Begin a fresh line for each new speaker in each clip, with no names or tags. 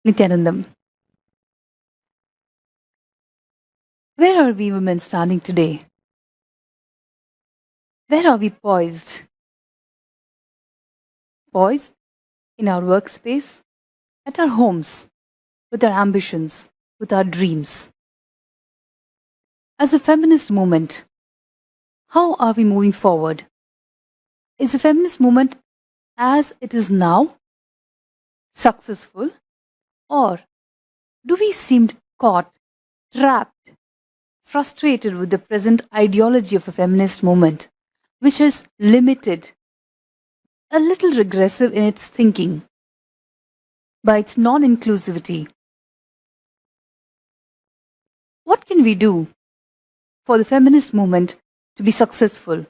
Nithyanandam. Where are we women standing today? Where are we poised? Poised in our workspace, at our homes, with our ambitions, with our dreams. As a feminist movement, how are we moving forward? Is the feminist movement as it is now successful, or do we seem caught, trapped, frustrated with the present ideology of a feminist movement, which is limited, a little regressive in its thinking, by its non-inclusivity? What can we do for the feminist movement to be successful,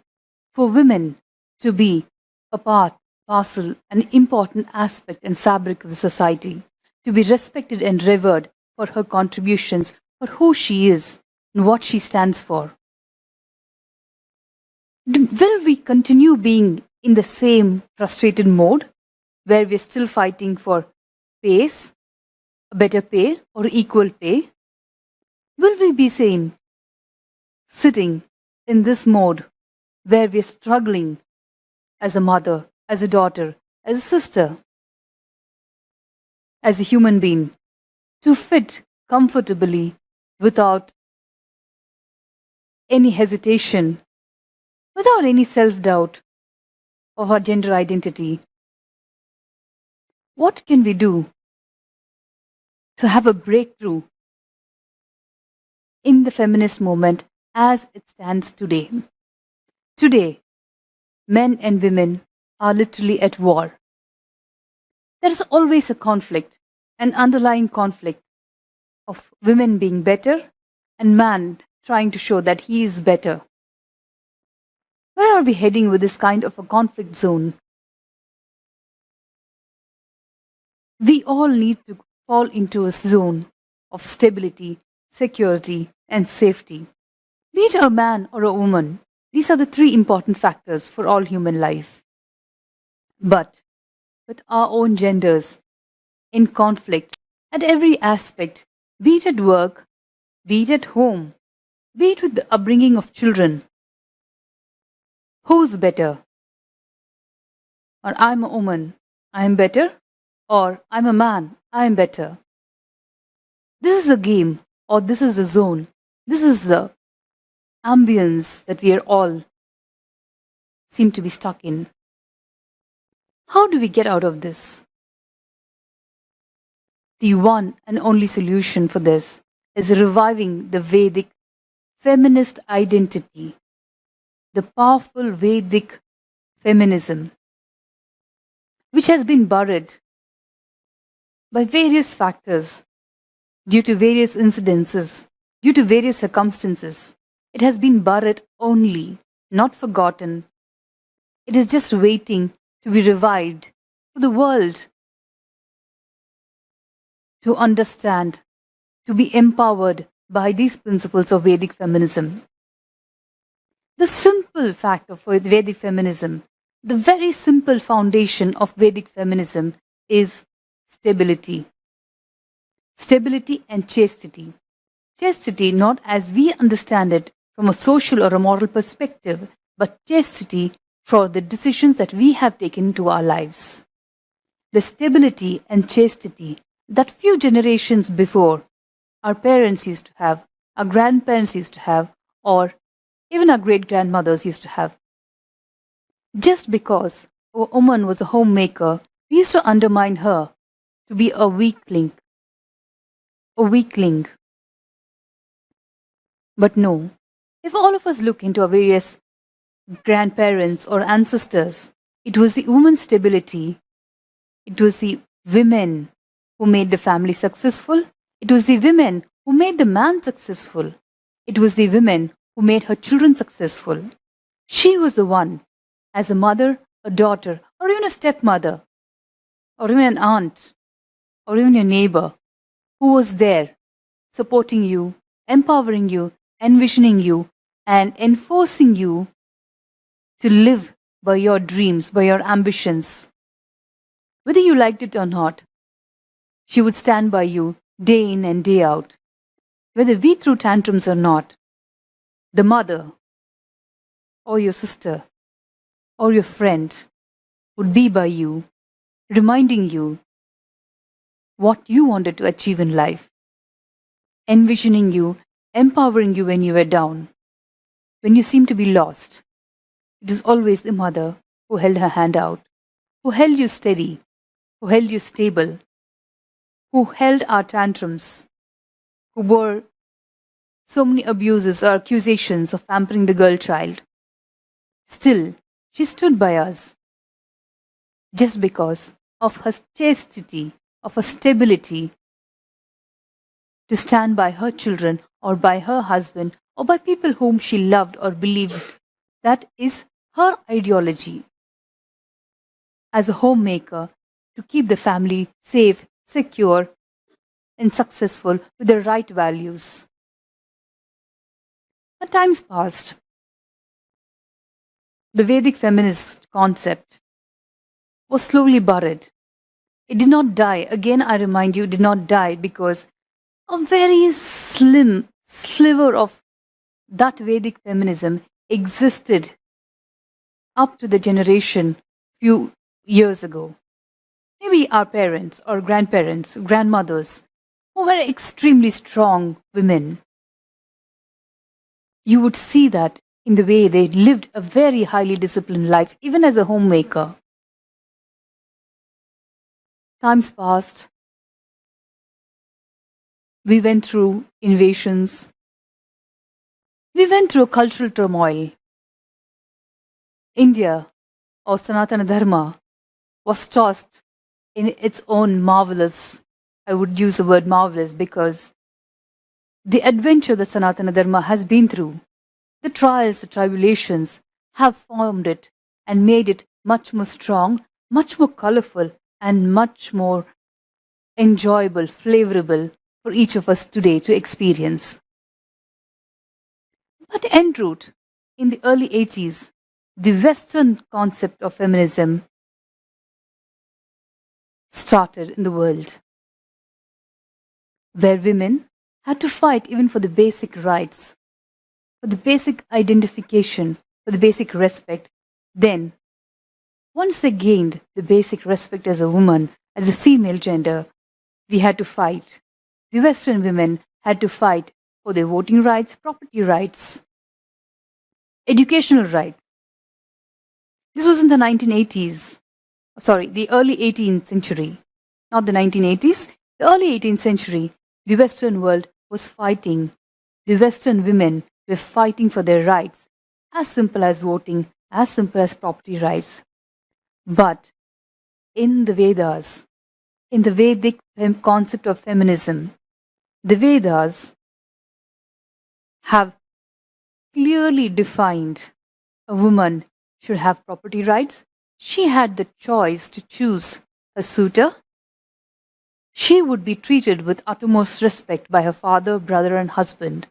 for women to be a part, parcel, an important aspect and fabric of the society, to be respected and revered for her contributions, for who she is and what she stands for? Will we continue being in the same frustrated mode, where we're still fighting for pace, a better pay, or equal pay? Will we be sitting in this mode where we're struggling as a mother, as a daughter, as a sister, as a human being, to fit comfortably without any hesitation, without any self-doubt of our gender identity? What can we do to have a breakthrough in the feminist movement as it stands today? Today, men and women are literally at war. There is always a conflict, an underlying conflict of women being better and man trying to show that he is better. Where are we heading with this kind of a conflict zone? We all need to fall into a zone of stability, security, and safety. Be it a man or a woman, these are the three important factors for all human life. But with our own genders in conflict at every aspect, be it at work, be it at home, be it with the upbringing of children, who's better? Or I'm a woman, I'm better? Or I'm a man, I'm better? This is a game, or this is a zone. This is the ambience that we are all seem to be stuck in. How do we get out of this? The one and only solution for this is reviving the Vedic feminist identity, the powerful Vedic feminism, which has been buried by various factors, due to various incidences, due to various circumstances. It has been buried only, not forgotten. It is just waiting to be revived for the world to understand, to be empowered by these principles of Vedic feminism. The simple fact of Vedic feminism, the very simple foundation of Vedic feminism is stability. Stability and chastity. Chastity not as we understand it from a social or a moral perspective, but chastity for the decisions that we have taken into our lives. The stability and chastity that few generations before our parents used to have, our grandparents used to have, or even our great-grandmothers used to have. Just because a woman was a homemaker, we used to undermine her to be a weakling. A weakling. But no, if all of us look into our various grandparents or ancestors, it was the woman's stability, it was the women who made the family successful, it was the women who made the man successful, it was the women who made her children successful. She was the one, as a mother, a daughter, or even a stepmother, or even an aunt, or even your neighbor, who was there supporting you, empowering you, envisioning you, and enforcing you to live by your dreams, by your ambitions. Whether you liked it or not, She would stand by you day in and day out. Whether we threw tantrums or not, the mother or your sister or your friend would be by you, reminding you what you wanted to achieve in life, envisioning you, empowering you when you were down, when you seemed to be lost. It was always the mother who held her hand out, who held you steady, who held you stable, who held our tantrums, who bore so many abuses or accusations of pampering the girl child. Still, she stood by us just because of her chastity, of her stability, to stand by her children or by her husband or by people whom she loved or believed. That is her ideology as a homemaker, to keep the family safe, secure, and successful with the right values. But times passed. The Vedic feminist concept was slowly buried. It did not die. Again, I remind you, it did not die because a very slim sliver of that Vedic feminism existed up to the generation few years ago. Maybe our parents or grandparents, grandmothers, who were extremely strong women. You would see that in the way they lived a very highly disciplined life, even as a homemaker. Times passed. We went through invasions. We went through a cultural turmoil. India, or Sanatana Dharma, was tossed in its own marvelous, I would use the word marvelous because the adventure that Sanatana Dharma has been through, the trials, the tribulations, have formed it and made it much more strong, much more colorful, and much more enjoyable, flavorable for each of us today to experience. But en route, in the early 80s, the Western concept of feminism started in the world, where women had to fight even for the basic rights, for the basic identification, for the basic respect. Then, once they gained the basic respect as a woman, as a female gender, we had to fight. The Western women had to fight for their voting rights, property rights, educational rights. This was in the 1980s, the early 18th century, not the 1980s, the early 18th century. The Western world was fighting. The Western women were fighting for their rights, as simple as voting, as simple as property rights. But in the Vedas, in the Vedic concept of feminism, the Vedas have clearly defined a woman should have property rights. She had the choice to choose a suitor. She would be treated with uttermost respect by her father, brother, and husband.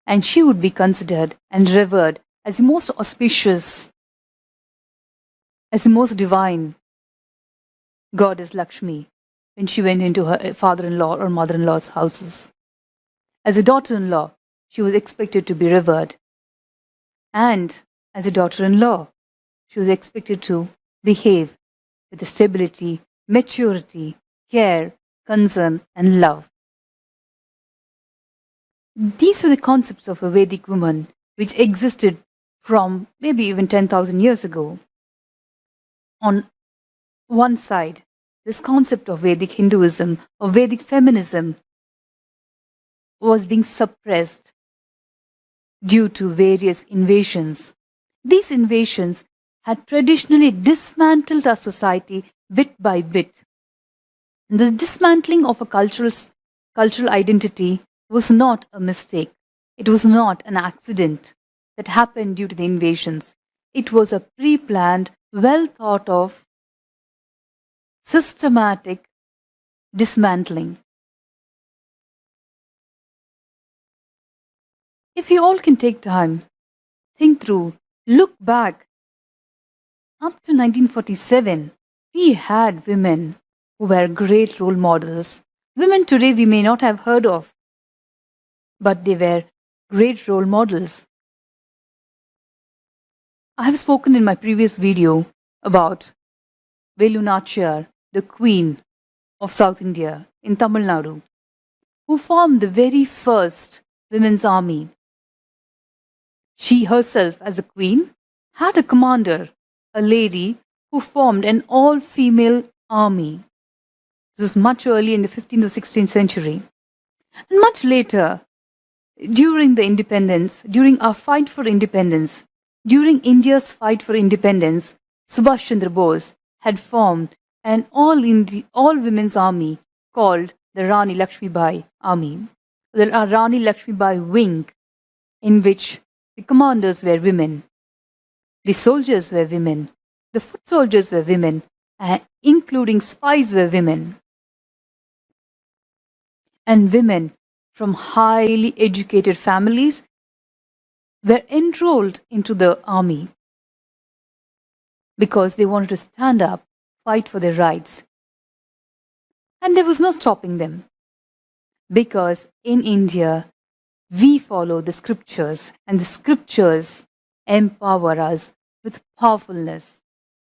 And she would be considered and revered as the most auspicious, as the most divine goddess Lakshmi when she went into her father-in-law or mother-in-law's houses. As a daughter-in-law, she was expected to be revered. And as a daughter-in-law, she was expected to behave with the stability, maturity, care, concern, and love. These were the concepts of a Vedic woman which existed from maybe even 10,000 years ago. On one side, this concept of Vedic Hinduism or Vedic feminism was being suppressed due to various invasions. These invasions had traditionally dismantled our society bit by bit. And the dismantling of a cultural identity was not a mistake. It was not an accident that happened due to the invasions. It was a pre-planned, well thought of, systematic dismantling. If you all can take time, think through, look back. Up to 1947, we had women who were great role models. Women today we may not have heard of, but they were great role models. I have spoken in my previous video about Velu Nachiyar, the Queen of South India in Tamil Nadu, who formed the very first women's army. She herself, as a queen, had a commander, a lady who formed an all-female army. This was much early in the 15th or 16th century. And much later, during the independence, during our fight for independence, during India's fight for independence, Subhash Chandra Bose had formed an all-women's army called the Rani Lakshmibai Army. The Rani Lakshmibai wing, in which the commanders were women, the soldiers were women, the foot soldiers were women, including spies were women. And women from highly educated families were enrolled into the army because they wanted to stand up, fight for their rights. And there was no stopping them, because in India, we follow the scriptures, and the scriptures empower us with powerfulness.